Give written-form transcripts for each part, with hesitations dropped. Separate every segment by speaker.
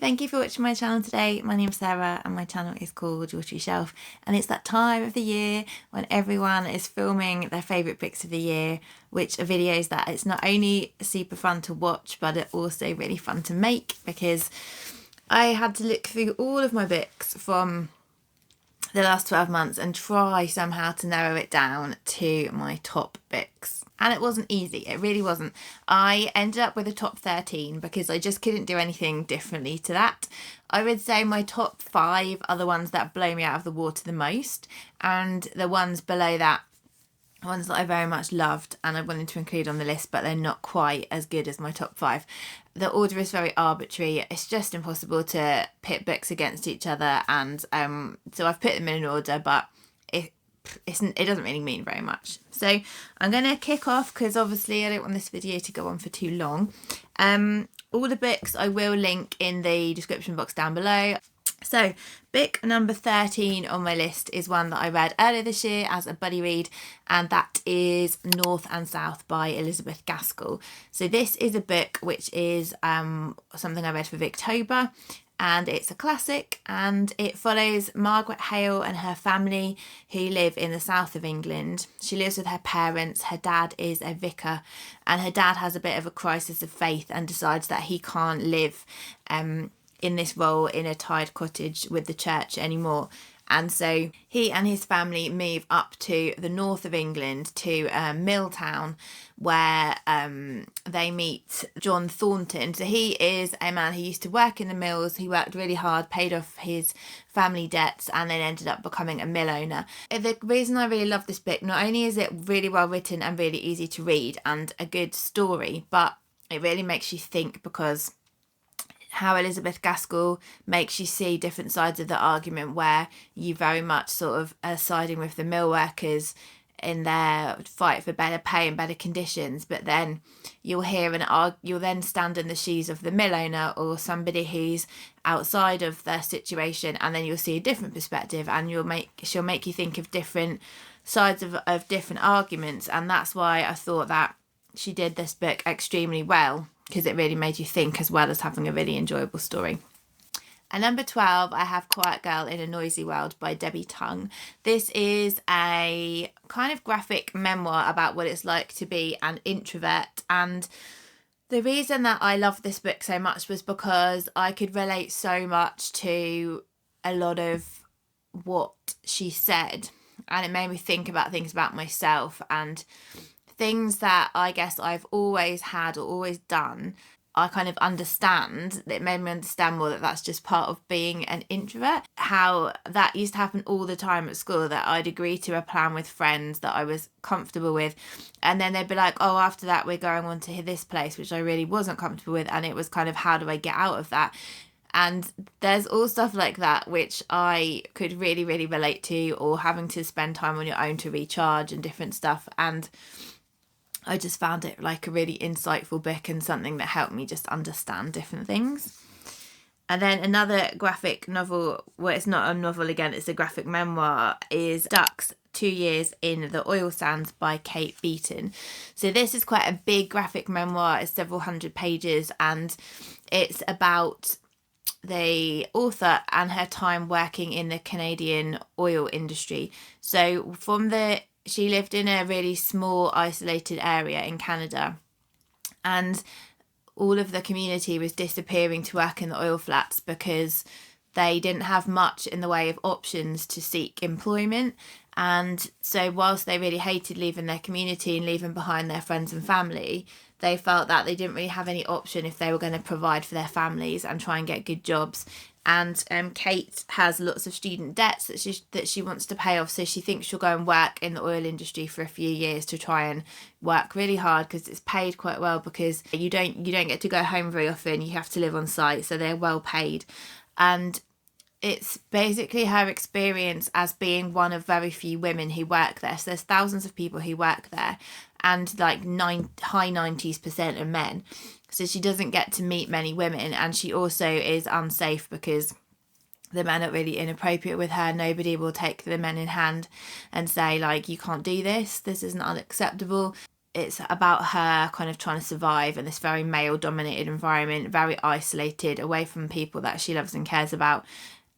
Speaker 1: thank you for watching my channel today. My name's Sarah and my channel is called Your True Shelf, and it's that time of the year when everyone is filming their favourite books of the year, which are videos that it's not only super fun to watch but are also really fun to make, because I had to look through all of my books from the last 12 months and try somehow to narrow it down to my top books. And it wasn't easy, it really wasn't. I ended up with a top 13 because I just couldn't do anything differently to that. I would say my top 5 are the ones that blow me out of the water the most, and the ones below that, ones that I very much loved and I wanted to include on the list, but they're not quite as good as my top 5. The order is very arbitrary. It's just impossible to pit books against each other, and so I've put them in an order, but it doesn't really mean very much. So I'm going to kick off because obviously I don't want this video to go on for too long. All the books I will link in the description box down below. So book number 13 on my list is one that I read earlier this year as a buddy read, and that is North and South by Elizabeth Gaskill. So this is a book which is something I read for Victober, and it's a classic, and it follows Margaret Hale and her family who live in the south of England. She lives with her parents. Her dad is a vicar, and her dad has a bit of a crisis of faith and decides that he can't live in this role in a tied cottage with the church anymore. And so he and his family move up to the north of England to a mill town where they meet John Thornton. So he is a man who used to work in the mills. He worked really hard, paid off his family debts, and then ended up becoming a mill owner. The reason I really love this book, not only is it really well written and really easy to read and a good story, but it really makes you think, because how Elizabeth Gaskill makes you see different sides of the argument, where you very much sort of are siding with the mill workers in their fight for better pay and better conditions, but then you'll then stand in the shoes of the mill owner or somebody who's outside of their situation, and then you'll see a different perspective, and she'll make you think of different sides of different arguments. And that's why I thought that she did this book extremely well, because it really made you think as well as having a really enjoyable story. At number 12, I have Quiet Girl in a Noisy World by Debbie Tung. This is a kind of graphic memoir about what it's like to be an introvert. And the reason that I love this book so much was because I could relate so much to a lot of what she said. And it made me think about things about myself and things that I guess I've always had or always done. I kind of understand. It made me understand more that that's just part of being an introvert. How that used to happen all the time at school, that I'd agree to a plan with friends that I was comfortable with, and then they'd be like, oh, after that we're going on to this place which I really wasn't comfortable with, and it was kind of, how do I get out of that? And there's all stuff like that which I could really, really relate to, or having to spend time on your own to recharge and different stuff. And I just found it like a really insightful book and something that helped me just understand different things. And then another graphic novel, well, it's not a novel again, it's a graphic memoir, is Ducks 2 Years in the Oil Sands by Kate Beaton. So this is quite a big graphic memoir. It's several hundred pages, and it's about the author and her time working in the Canadian oil industry. So she lived in a really small, isolated area in Canada, and all of the community was disappearing to work in the oil flats because they didn't have much in the way of options to seek employment. And so whilst they really hated leaving their community and leaving behind their friends and family, they felt that they didn't really have any option if they were going to provide for their families and try and get good jobs. And Kate has lots of student debts that she wants to pay off, so she thinks she'll go and work in the oil industry for a few years to try and work really hard, because it's paid quite well, because you don't get to go home very often. You have to live on site, so they're well paid. And it's basically her experience as being one of very few women who work there. So there's thousands of people who work there, and like high 90% are men. So she doesn't get to meet many women, and she also is unsafe because the men are really inappropriate with her. Nobody will take the men in hand and say, like, you can't do this, this isn't unacceptable. it's about her kind of trying to survive in this very male dominated environment, very isolated, away from people that she loves and cares about,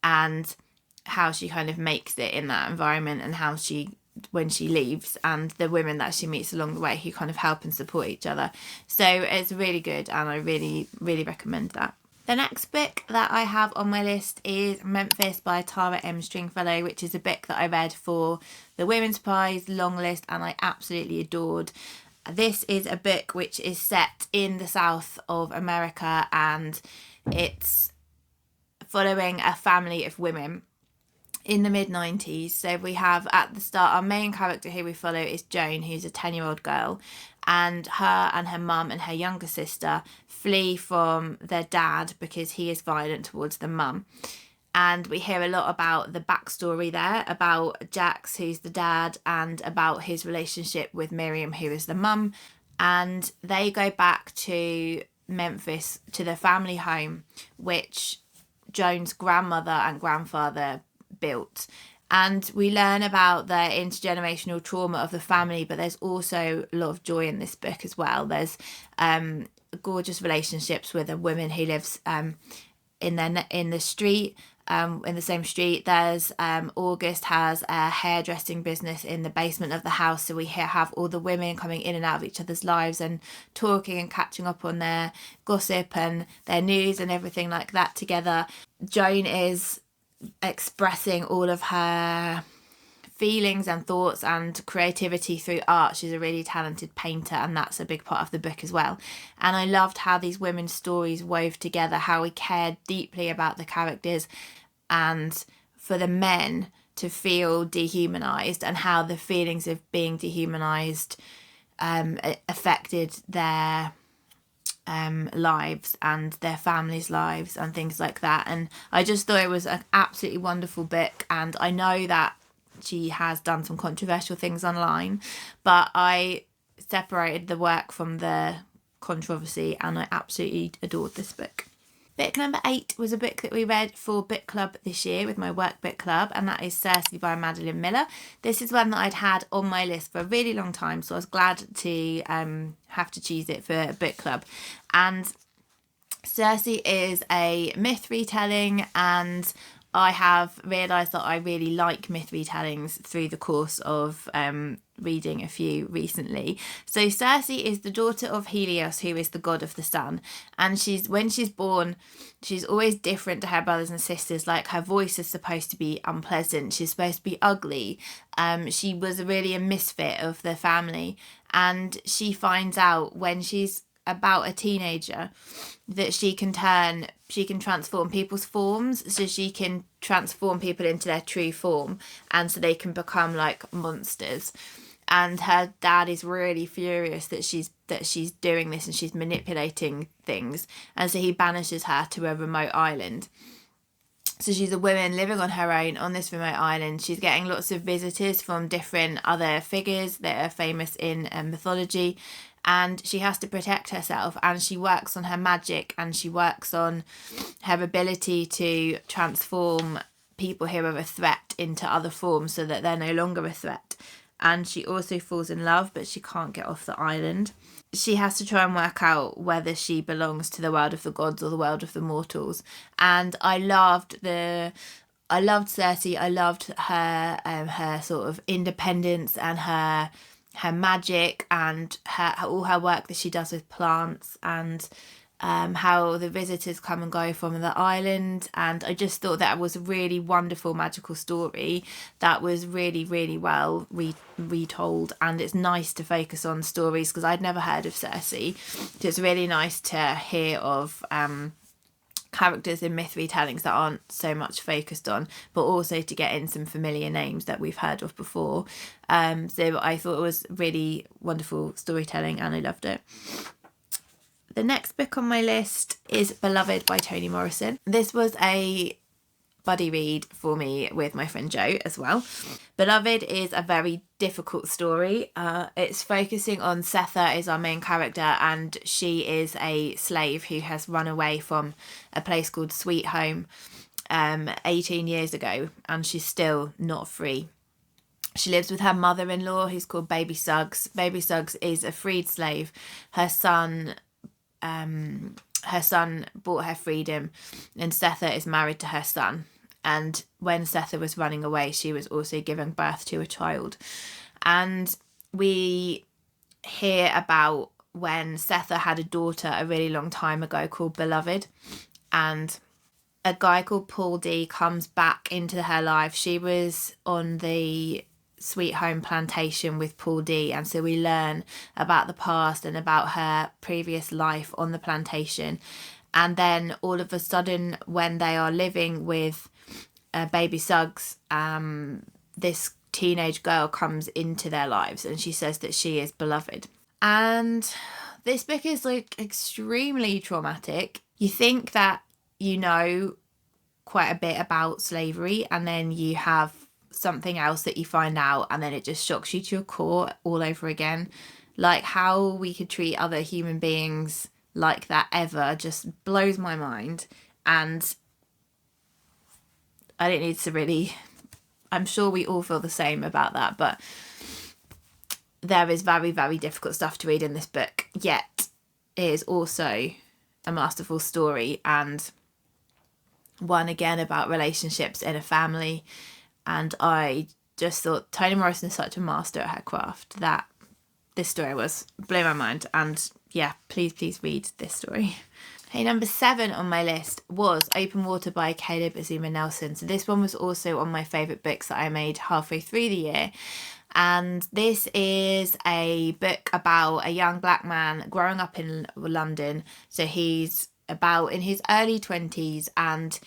Speaker 1: and how she kind of makes it in that environment, and how she, when she leaves, and the women that she meets along the way who kind of help and support each other. So it's really good, and I really recommend that. The next book that I have on my list is Memphis by Tara M. Stringfellow, which is a book that I read for the Women's Prize long list and I absolutely adored. This is a book which is set in the south of America, and it's following a family of women in the mid-90s. So we have, at the start, our main character who we follow is Joan, who's a 10-year-old girl, and her mum and her younger sister flee from their dad because he is violent towards the mum. And we hear a lot about the backstory there, about Jax, who's the dad, and about his relationship with Miriam, who is the mum. And they go back to Memphis, to their family home, which Joan's grandmother and grandfather built. And we learn about the intergenerational trauma of the family, but there's also a lot of joy in this book as well. There's gorgeous relationships with a woman who lives in the street, in the same street. There's August has a hairdressing business in the basement of the house, so we have all the women coming in and out of each other's lives and talking and catching up on their gossip and their news and everything like that together. Joan is expressing all of her feelings and thoughts and creativity through art. She's a really talented painter, and that's a big part of the book as well. And I loved how these women's stories wove together, how we cared deeply about the characters, and for the men to feel dehumanized, and how the feelings of being dehumanized affected their lives and their families' lives and things like that. And I just thought it was an absolutely wonderful book, and I know that she has done some controversial things online, but I separated the work from the controversy, and I absolutely adored this book. Book number 8 was a book that we read for book club this year with my work book club, and that is Circe by Madeleine Miller. This is one that I'd had on my list for a really long time, so I was glad to have to choose it for book club. And Circe is a myth retelling, and I have realised that I really like myth retellings through the course of reading a few recently. So Circe is the daughter of Helios, who is the god of the sun, and when she's born, she's always different to her brothers and sisters. Like, her voice is supposed to be unpleasant, she's supposed to be ugly. She was really a misfit of the family, and she finds out when she's about a teenager that she can transform people's forms, so she can transform people into their true form, and so they can become like monsters. And her dad is really furious that she's doing this and she's manipulating things, and so he banishes her to a remote island. So she's a woman living on her own on this remote island. She's getting lots of visitors from different other figures that are famous in mythology, and she has to protect herself, and she works on her magic, and she works on her ability to transform people who are a threat into other forms so that they're no longer a threat. And she also falls in love, but she can't get off the island. She has to try and work out whether she belongs to the world of the gods or the world of the mortals. And I loved Circe. I loved her sort of independence and her magic, and all her work that she does with plants, and how the visitors come and go from the island. And I just thought that was a really wonderful magical story that was really, really well retold. And it's nice to focus on stories, because I'd never heard of Circe, so it's really nice to hear of characters in myth retellings that aren't so much focused on, but also to get in some familiar names that we've heard of before. So I thought it was really wonderful storytelling, and I loved it. The next book on my list is Beloved by Toni Morrison. This was a buddy read for me with my friend Jo as well. Beloved is a very difficult story. It's focusing on Setha is our main character, and she is a slave who has run away from a place called Sweet Home 18 years ago, and she's still not free. She lives with her mother-in-law, who's called Baby Suggs. Baby Suggs is a freed slave. Her son bought her freedom, and Setha is married to her son. And when Setha was running away, she was also giving birth to a child. And we hear about when Setha had a daughter a really long time ago called Beloved, and a guy called Paul D comes back into her life. She was on the Sweet Home plantation with Paul D, and so we learn about the past and about her previous life on the plantation. And then all of a sudden, when they are living with Baby Suggs, this teenage girl comes into their lives, and she says that she is beloved. And this book is like extremely traumatic. You think that you know quite a bit about slavery, and then you have something else that you find out, and then it just shocks you to your core all over again. Like, how we could treat other human beings like that ever just blows my mind. And I don't need to really, I'm sure we all feel the same about that, but there is very, very difficult stuff to read in this book, yet it is also a masterful story, and one again about relationships in a family. And I just thought Toni Morrison is such a master at her craft that this story blew my mind. And yeah, please read this story. Okay, number 7 on my list was Open Water by Caleb Azumah Nelson. So this one was also on my favourite books that I made halfway through the year. And this is a book about a young black man growing up in London. So he's about in his early 20s, and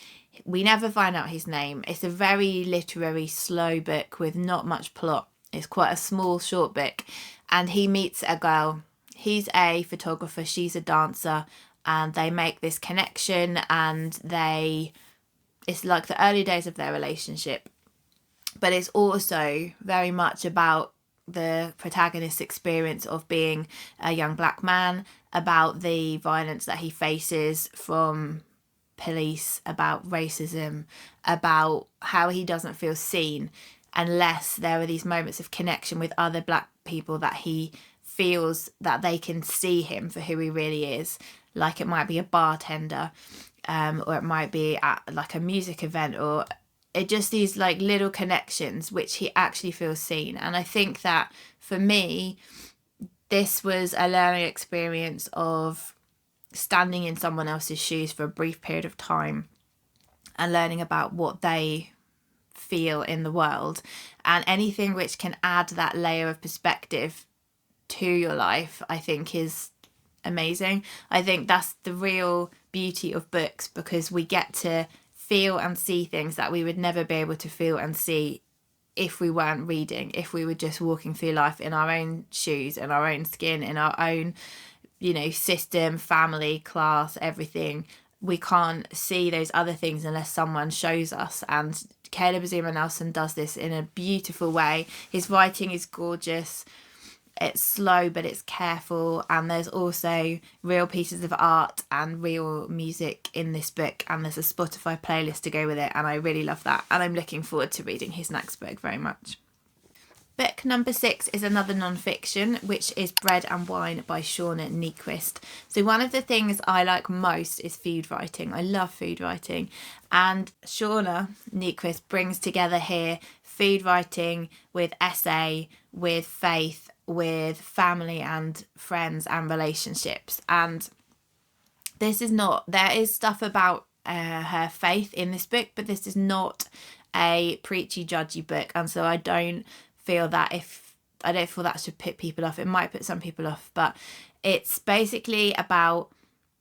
Speaker 1: we never find out his name. It's a very literary, slow book with not much plot. It's quite a small, short book. And he meets a girl. He's a photographer, she's a dancer, and they make this connection, and it's like the early days of their relationship. But it's also very much about the protagonist's experience of being a young black man, about the violence that he faces from police, about racism, about how he doesn't feel seen unless there are these moments of connection with other black people that he feels that they can see him for who he really is. Like, it might be a bartender, or it might be at like a music event, or it just these like little connections which he actually feels seen. And I think that for me, this was a learning experience of standing in someone else's shoes for a brief period of time and learning about what they feel in the world, and anything which can add that layer of perspective to your life, I think is amazing. I think that's the real beauty of books, because we get to feel and see things that we would never be able to feel and see if we weren't reading, if we were just walking through life in our own shoes, in our own skin, in our own, system, family, class, everything. We can't see those other things unless someone shows us. And Caleb Azumah Nelson does this in a beautiful way. His writing is gorgeous. It's slow, but it's careful. And there's also real pieces of art and real music in this book. And there's a Spotify playlist to go with it. And I really love that. And I'm looking forward to reading his next book very much. Book number 6 is another non-fiction, which is Bread and Wine by Shauna Niequist. So one of the things I like most is food writing. I love food writing. And Shauna Niequist brings together here food writing with essay, with faith, with family and friends and relationships. And there is stuff about her faith in this book, but this is not a preachy, judgy book. And so I don't feel that should put people off. It might put some people off, but it's basically about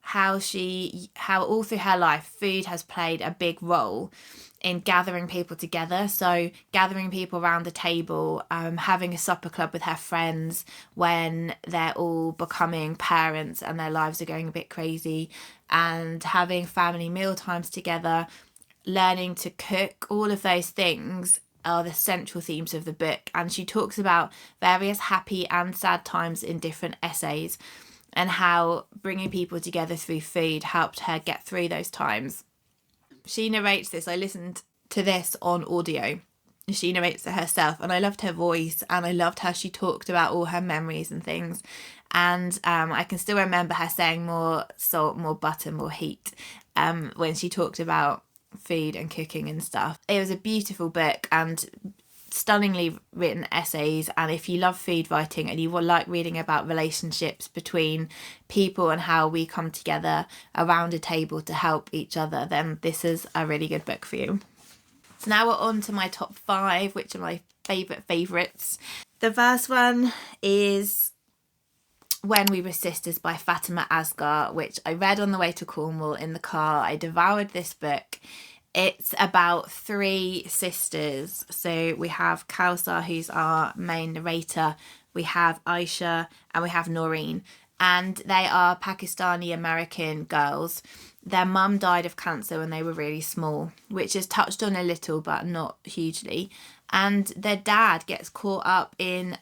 Speaker 1: how all through her life food has played a big role in gathering people together. So gathering people around the table, having a supper club with her friends when they're all becoming parents and their lives are going a bit crazy, and having family meal times together, learning to cook. All of those things are the central themes of the book, and she talks about various happy and sad times in different essays and how bringing people together through food helped her get through those times. She narrates this. I listened to this on audio, she narrates it herself, and I loved her voice, and I loved how she talked about all her memories and things. And I can still remember her saying more salt, more butter, more heat when she talked about food and cooking and stuff. It was a beautiful book and stunningly written essays, and if you love food writing and you will like reading about relationships between people and how we come together around a table to help each other, then this is a really good book for you. So now we're on to my top 5, which are my favourites. The first one is When We Were Sisters by Fatimah Asghar, which I read on the way to Cornwall in the car. I devoured this book. It's about 3 sisters. So we have Kausar, who's our main narrator, we have Aisha, and we have Noreen. And they are Pakistani American girls. Their mum died of cancer when they were really small, which is touched on a little but not hugely. And their dad gets caught up in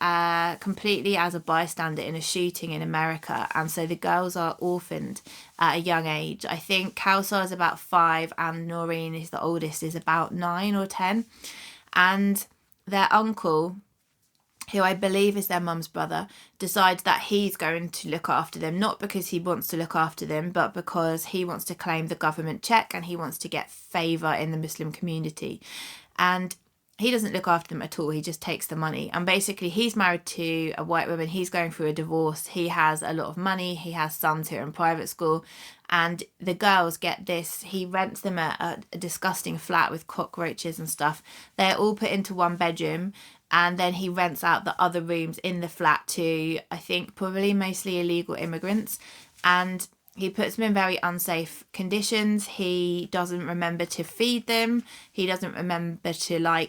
Speaker 1: completely as a bystander in a shooting in America, and so the girls are orphaned at a young age. I think Kausar is about 5 and Noreen is the oldest, is about 9 or 10. And their uncle, who I believe is their mum's brother, decides that he's going to look after them, not because he wants to look after them, but because he wants to claim the government check and he wants to get favour in the Muslim community. And he doesn't look after them at all, he just takes the money. And basically he's married to a white woman, he's going through a divorce, he has a lot of money, he has sons who are in private school, and the girls get this, he rents them a disgusting flat with cockroaches and stuff. They're all put into one bedroom, and then he rents out the other rooms in the flat to, I think, probably mostly illegal immigrants. And he puts them in very unsafe conditions. He doesn't remember to feed them. He doesn't remember to,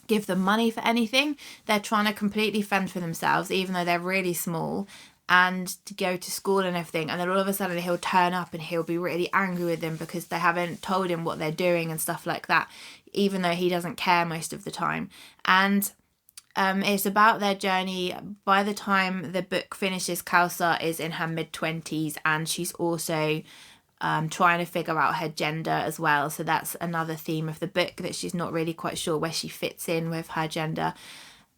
Speaker 1: give them money for anything. They're trying to completely fend for themselves, even though they're really small, and to go to school and everything. And then all of a sudden he'll turn up and he'll be really angry with them because they haven't told him what they're doing and stuff like that, even though he doesn't care most of the time. And it's about their journey. By the time the book finishes, Kausar is in her mid-20s, and she's also trying to figure out her gender as well. So that's another theme of the book, that she's not really quite sure where she fits in with her gender.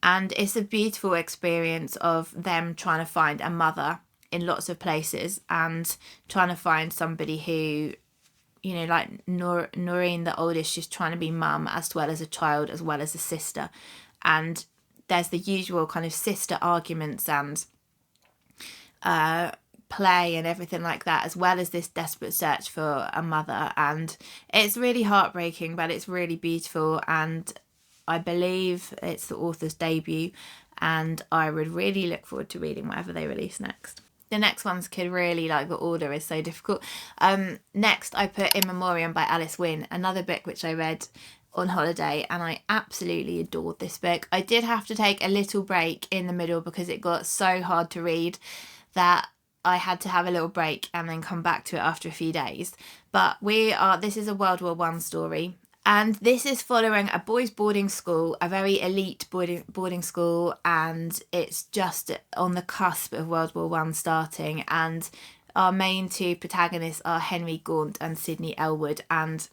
Speaker 1: And it's a beautiful experience of them trying to find a mother in lots of places and trying to find somebody who, like Noreen, the oldest, she's trying to be mum as well as a child, as well as a sister. And there's the usual kind of sister arguments and play and everything like that, as well as this desperate search for a mother. And it's really heartbreaking, but it's really beautiful, and I believe it's the author's debut, and I would really look forward to reading whatever they release next. The next ones could really, the order is so difficult. Next I put In Memoriam by Alice Winn, another book which I read on holiday, and I absolutely adored this book. I did have to take a little break in the middle because it got so hard to read that I had to have a little break and then come back to it after a few days. But this is a World War I story, and this is following a boys' boarding school, a very elite boarding school, and it's just on the cusp of World War I starting. And our main 2 protagonists are Henry Gaunt and Sydney Elwood, and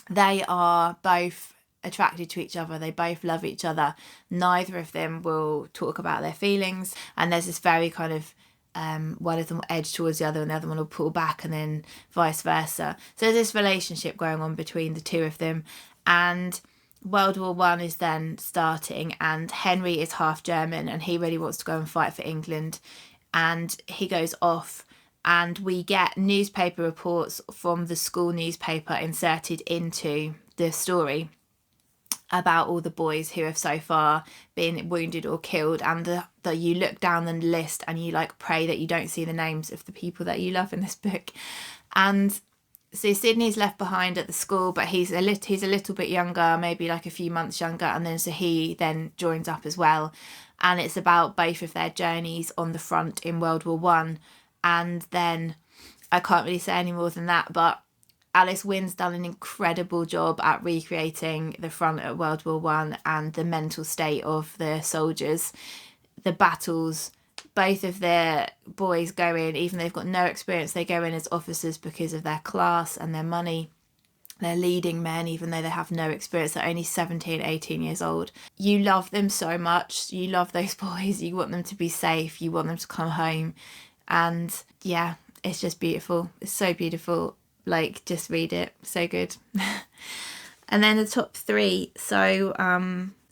Speaker 1: they are both attracted to each other. They both love each other. Neither of them will talk about their feelings, and there's this very kind of one of them will edge towards the other and the other one will pull back, and then vice versa. So there's this relationship going on between the 2 of them, and World War I is then starting, and Henry is half German and he really wants to go and fight for England, and he goes off, and we get newspaper reports from the school newspaper inserted into the story about all the boys who have so far been wounded or killed, and you look down the list and you pray that you don't see the names of the people that you love in this book. And so Sydney's left behind at the school, but he's a little bit younger, maybe a few months younger, and then so he then joins up as well, and it's about both of their journeys on the front in World War I. And then I can't really say any more than that, but Alice Winn's done an incredible job at recreating the front at World War I and the mental state of the soldiers, the battles. Both of their boys go in, even though they've got no experience, they go in as officers because of their class and their money. They're leading men, even though they have no experience. They're only 17, 18 years old. You love them so much. You love those boys. You want them to be safe. You want them to come home. And yeah, it's just beautiful. It's so beautiful. Like, just read it. So good. And then the top 3. So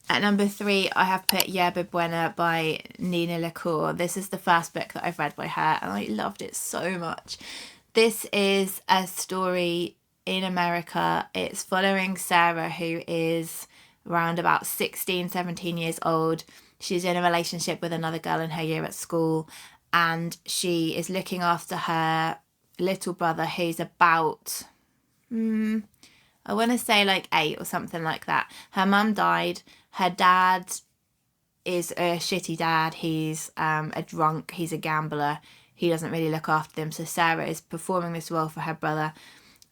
Speaker 1: at number 3, I have put Yerba Buena by Nina Lacour. This is the first book that I've read by her, and I loved it so much. This is a story in America. It's following Sarah, who is around about 16, 17 years old. She's in a relationship with another girl in her year at school, and she is looking after her little brother, who's about, I want to say like 8 or something like that. Her mum died. Her dad is a shitty dad. He's a drunk. He's a gambler. He doesn't really look after them. So Sarah is performing this role for her brother.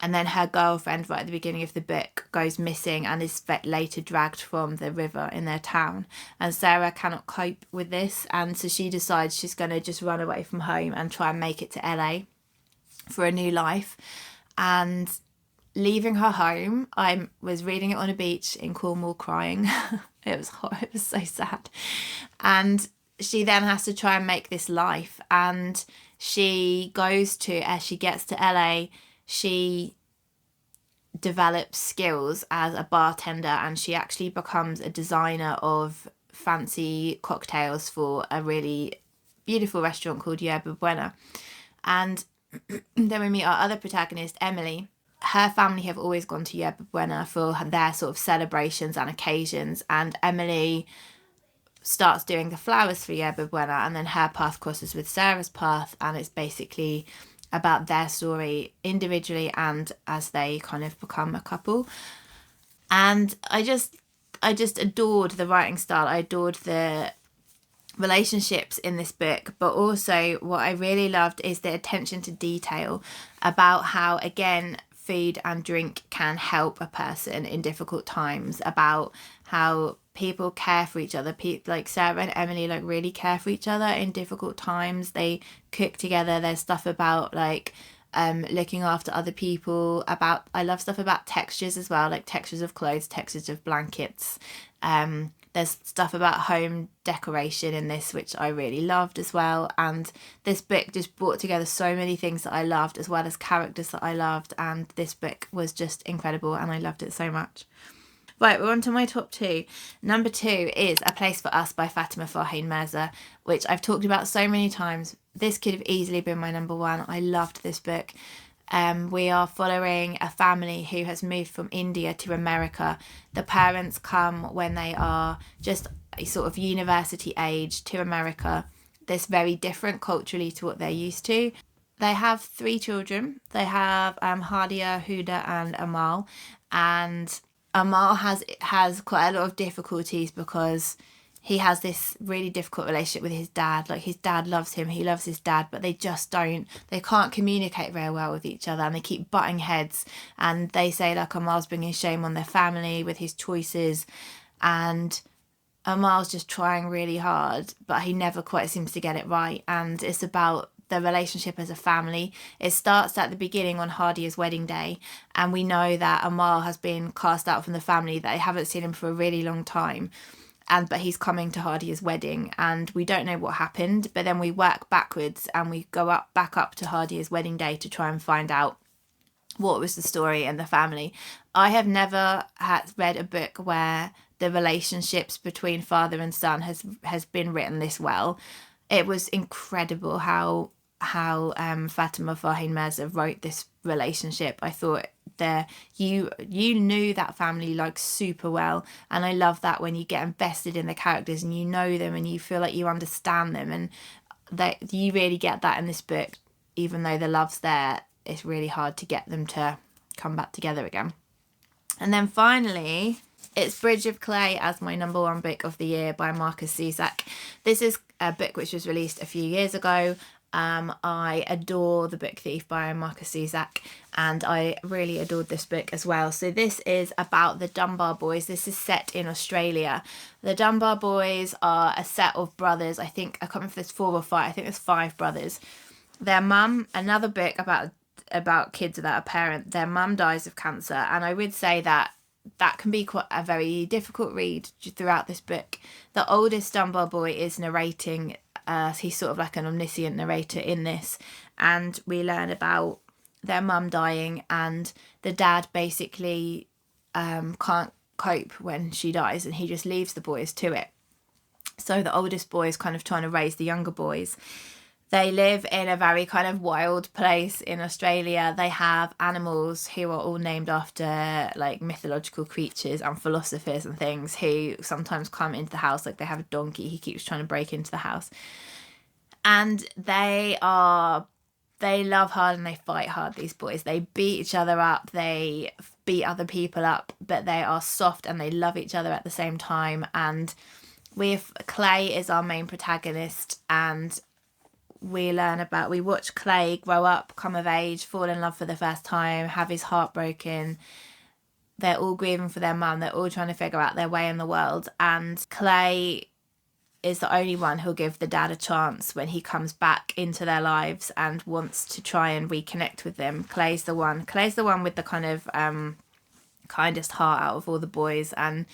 Speaker 1: And then her girlfriend, right at the beginning of the book, goes missing and is later dragged from the river in their town. And Sarah cannot cope with this. And so she decides she's going to just run away from home and try and make it to LA for a new life. And leaving her home, I was reading it on a beach in Cornwall crying. It was hot. It was so sad. And she then has to try and make this life. And she goes to, as she gets to LA, she develops skills as a bartender, and she actually becomes a designer of fancy cocktails for a really beautiful restaurant called Yerba Buena. And then we meet our other protagonist, Emily. Her family have always gone to Yerba Buena for their sort of celebrations and occasions, and Emily starts doing the flowers for Yerba Buena, and then her path crosses with Sarah's path, and it's basically about their story individually and as they kind of become a couple. And I just adored the writing style. I adored the relationships in this book, but also what I really loved is the attention to detail about how, again, food and drink can help a person in difficult times, about how people care for each other. Like Sarah and Emily like really care for each other in difficult times. They cook together. There's stuff about like looking after other people. I love stuff about textures as well, like textures of clothes, textures of blankets. There's stuff about home decoration in this, which I really loved as well. And this book just brought together so many things that I loved, as well as characters that I loved. And this book was just incredible, and I loved it so much. Right, we're on to my top 2. Number 2 is A Place for Us by Fatima Farheen Mirza, which I've talked about so many times. This could have easily been my number 1. I loved this book. We are following a family who has moved from India to America. The parents come when they are just a sort of university age to America. This very different culturally to what they're used to. They have 3 children. They have Hadia, Huda and Amal. And Amal has quite a lot of difficulties because he has this really difficult relationship with his dad. Like, his dad loves him, he loves his dad, but they can't communicate very well with each other, and they keep butting heads. And they say like Amal's bringing shame on their family with his choices, and Amal's just trying really hard, but he never quite seems to get it right. And it's about the relationship as a family. It starts at the beginning on Hadia's wedding day, and we know that Amal has been cast out from the family, that they haven't seen him for a really long time. But he's coming to Hadia's wedding, and we don't know what happened, but then we work backwards and we go back up to Hadia's wedding day to try and find out what was the story in the family. I have never read a book where the relationships between father and son has been written this well. It was incredible how Fatima Farheen Mirza wrote this relationship. I thought you knew that family like super well, and I love that when you get invested in the characters and you know them and you feel like you understand them, and that you really get that in this book. Even though the love's there, it's really hard to get them to come back together again. And then finally, it's Bridge of Clay as my number 1 book of the year by Markus Zusak. This is a book which was released a few years ago. I adore The Book Thief by Markus Zusak, and I really adored this book as well. So this is about the Dunbar boys. This is set in Australia. The Dunbar boys are a set of brothers. I can't remember if there's 4 or 5. I think there's 5 brothers. Their mum, another book about about kids without a parent. Their mum dies of cancer, and I would say that can be quite a very difficult read throughout this book. The oldest Dunbar boy is narrating. He's sort of like an omniscient narrator in this, and we learn about their mum dying, and the dad basically can't cope when she dies, and he just leaves the boys to it. So the oldest boy is kind of trying to raise the younger boys. They live in a very kind of wild place in Australia. They have animals who are all named after like mythological creatures and philosophers and things who sometimes come into the house. Like they have a donkey, he keeps trying to break into the house. And they love hard and they fight hard, these boys. They beat each other up, they beat other people up, but they are soft and they love each other at the same time. And Clay is our main protagonist, and we watch Clay grow up, come of age, fall in love for the first time, have his heart broken. They're all grieving for their mum. They're all trying to figure out their way in the world. And Clay is the only one who'll give the dad a chance when he comes back into their lives and wants to try and reconnect with them. Clay's the one with the kind of kindest heart out of all the boys, and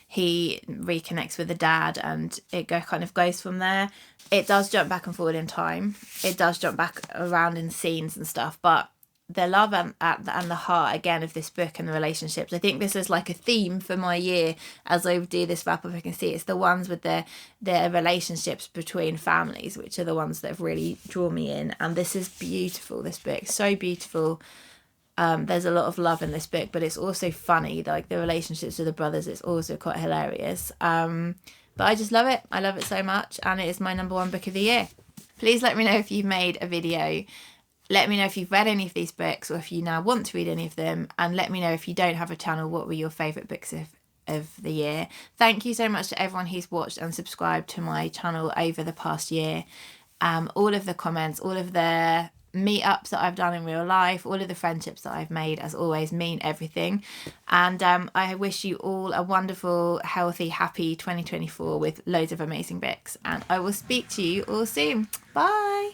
Speaker 1: he reconnects with the dad, and it kind of goes from there. It does jump back and forward in time. It does jump back around in scenes and stuff, but the love and the heart, again, of this book and the relationships, I think this is like a theme for my year as I do this wrap up. I can see it's the ones with the relationships between families, which are the ones that have really drawn me in. And this is beautiful, this book, so beautiful. There's a lot of love in this book, but it's also funny, like the relationships with the brothers, it's also quite hilarious. But I just love it. I love it so much, and it is my number one book of the year. Please let me know if you've made a video. Let me know if you've read any of these books, or if you now want to read any of them, and let me know if you don't have a channel, what were your favourite books of the year. Thank you so much to everyone who's watched and subscribed to my channel over the past year. All of the comments, all of the meetups that I've done in real life, all of the friendships that I've made, as always, mean everything. And I wish you all a wonderful, healthy, happy 2024 with loads of amazing books, and I will speak to you all soon. Bye.